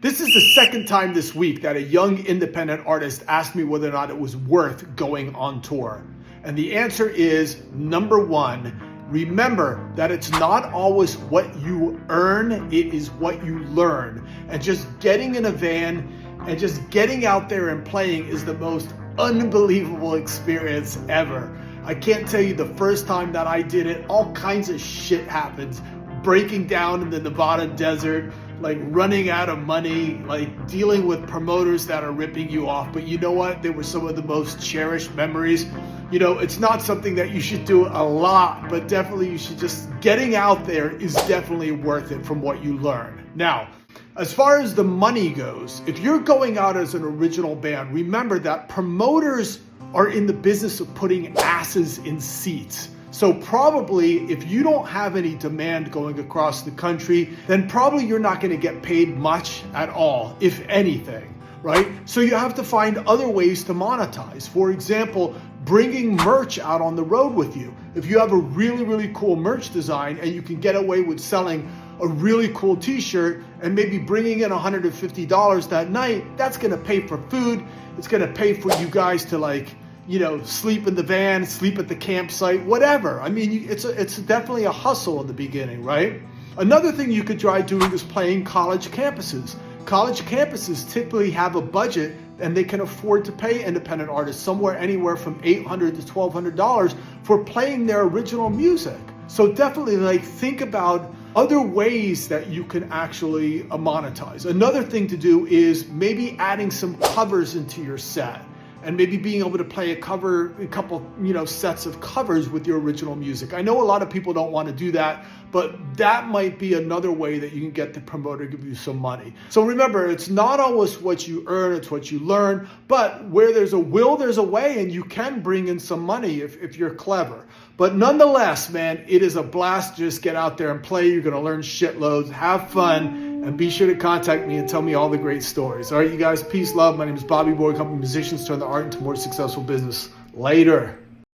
This is the second time this week that a young independent artist asked me whether or not it was worth going on tour. And the answer is, number one, remember that it's not always what you earn, it is what you learn. And just getting in a van and just getting out there and playing is the most unbelievable experience ever. I can't tell you the first time that I did it, all kinds of shit happens. Breaking down in the Nevada desert, like running out of money, like dealing with promoters that are ripping you off. But you know what? They were some of the most cherished memories. You know, it's not something that you should do a lot, but definitely you should getting out there is definitely worth it from what you learn. Now, as far as the money goes, if you're going out as an original band, remember that promoters are in the business of putting asses in seats. So probably if you don't have any demand going across the country, then probably you're not going to get paid much at all, if anything, right? So you have to find other ways to monetize. For example, bringing merch out on the road with you. If you have a really, really cool merch design and you can get away with selling a really cool t-shirt and maybe bringing in $150 that night, that's going to pay for food. It's going to pay for you guys to sleep in the van, sleep at the campsite, whatever. I mean, it's definitely a hustle in the beginning, right? Another thing you could try doing is playing college campuses. College campuses typically have a budget and they can afford to pay independent artists anywhere from $800 to $1,200 for playing their original music. So definitely think about other ways that you can actually monetize. Another thing to do is maybe adding some covers into your set. And maybe being able to play a couple sets of covers with your original music. I know a lot of people don't want to do that, but that might be another way that you can get the promoter to give you some money. So remember, it's not always what you earn, it's what you learn, but where there's a will, there's a way, and you can bring in some money if you're clever. But nonetheless, man, it is a blast. Just get out there and play. You're going to learn shitloads, have fun, and be sure to contact me and tell me all the great stories. All right, you guys, peace, love. My name is Bobby Borg, helping musicians turn their art into more successful business. Later.